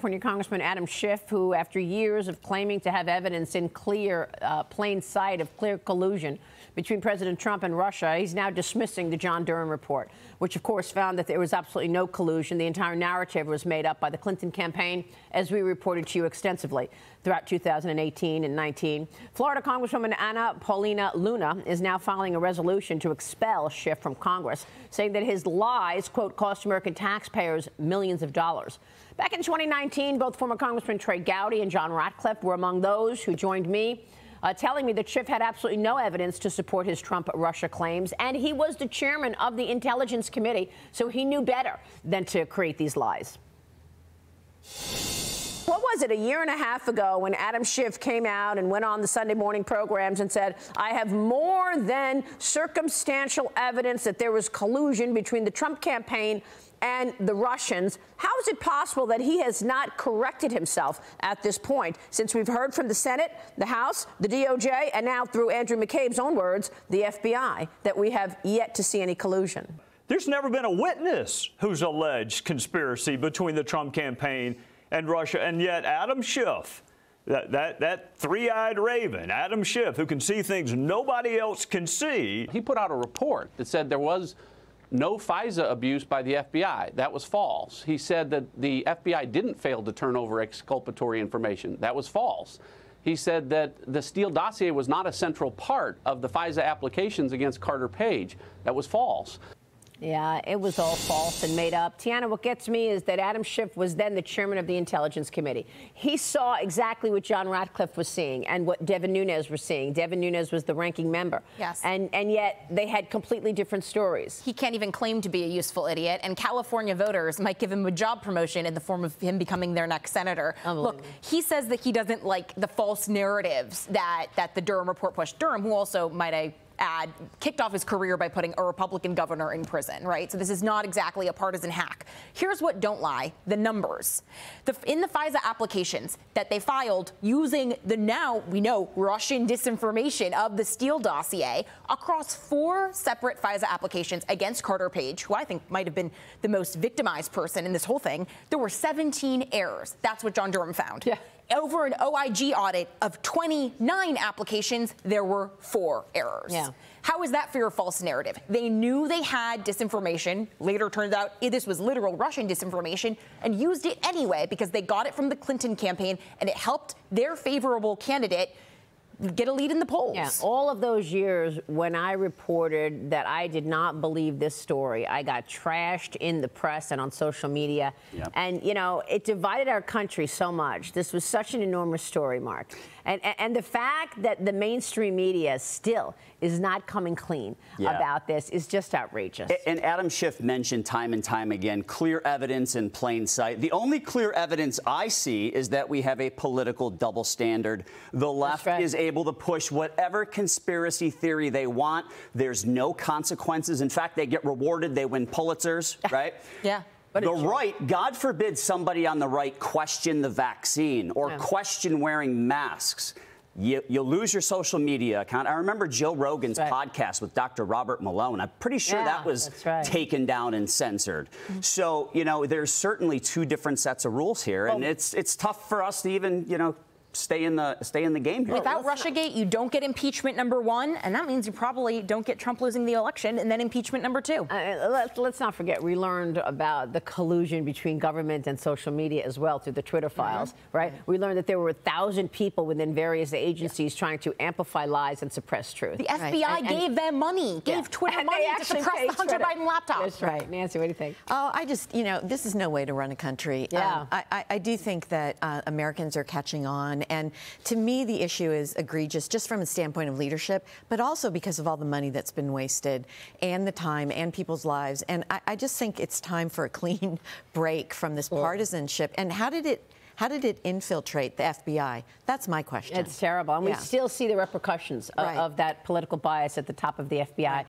California Congressman Adam Schiff, who, after years of claiming to have evidence in plain sight of clear collusion between President Trump and Russia, he's now dismissing the John Durham report, which, of course, found that there was absolutely no collusion. The entire narrative was made up by the Clinton campaign, as we reported to you extensively throughout 2018 and 19. Florida Congresswoman Ana Paulina Luna is now filing a resolution to expel Schiff from Congress, saying that his lies, quote, cost American taxpayers millions of dollars. Back in 2019, both former Congressman Trey Gowdy and John Ratcliffe were among those who joined me, telling me that Schiff had absolutely no evidence to support his Trump-Russia claims, and he was the chairman of the Intelligence Committee, so he knew better than to create these lies. What was it, a year and a half ago, when Adam Schiff came out and went on the Sunday morning programs and said, I have more than circumstantial evidence that there was collusion between the Trump campaign and the Russians? How is it possible that he has not corrected himself at this point, since we've heard from the Senate, the House, the DOJ, and now, through Andrew McCabe's own words, the FBI, that we have yet to see any collusion? There's never been a witness who's alleged conspiracy between the Trump campaign and Russia, and yet Adam Schiff, that three-eyed raven, Adam Schiff, who can see things nobody else can see. He put out a report that said there was no FISA abuse by the FBI. That was false. He said that the FBI didn't fail to turn over exculpatory information. That was false. He said that the Steele dossier was not a central part of the FISA applications against Carter Page. That was false. Yeah, it was all false and made up. Tiana, what gets me is that Adam Schiff was then the chairman of the Intelligence Committee. He saw exactly what John Ratcliffe was seeing and what Devin Nunes was seeing. Devin Nunes was the ranking member. Yes. And yet they had completely different stories. He can't even claim to be a useful idiot, and California voters might give him a job promotion in the form of him becoming their next senator. Look, he says that he doesn't like the false narratives that the Durham report pushed. Durham, who also, might I add, kicked off his career by putting a Republican governor in prison, right? So this is not exactly a partisan hack. Here's what don't lie: the numbers. In the FISA applications that they filed using the, now we know, Russian disinformation of the Steele dossier, across 4 separate FISA applications against Carter Page, who I think might have been the most victimized person in this whole thing, there were 17 errors. That's what John Durham found. Yeah. Over an OIG audit of 29 applications, there were 4 errors. Yeah. How is that for your false narrative? They knew they had disinformation. Later turns out this was literal Russian disinformation, and used it anyway because they got it from the Clinton campaign, and it helped their favorable candidate get a lead in the polls. Yeah, all of those years when I reported that I did not believe this story, I got trashed in the press and on social media. Yep. And, you know, it divided our country so much. This was such an enormous story, Mark. And the fact that the mainstream media still is not coming clean about this is just outrageous. And Adam Schiff mentioned time and time again, clear evidence in plain sight. The only clear evidence I see is that we have a political double standard. The left is able to push whatever conspiracy theory they want. There's no consequences. In fact, they get rewarded. They win Pulitzers, right? Yeah. But the right, God forbid somebody on the right question the vaccine or question wearing masks. You lose your social media account. I remember Joe Rogan's podcast with Dr. Robert Malone. I'm pretty sure that was taken down and censored. So, you know, there's certainly 2 different sets of rules here, and it's tough for us to even, you know, stay in the game here. Without Russiagate, you don't get impeachment #1, and that means you probably don't get Trump losing the election, and then impeachment #2. Let's not forget, we learned about the collusion between government and social media as well through the Twitter files, right? We learned that there were 1,000 people within various agencies trying to amplify lies and suppress truth. The FBI gave them money, gave Twitter money to suppress the Hunter Biden laptop. That's right. Nancy, what do you think? Oh, I just, you know, this is no way to run a country. Yeah. I do think that Americans are catching on. And to me, the issue is egregious just from a standpoint of leadership, but also because of all the money that's been wasted and the time and people's lives. And I just think it's time for a clean break from this partisanship. And how did it infiltrate the FBI? That's my question. It's terrible. And we still see the repercussions of that political bias at the top of the FBI.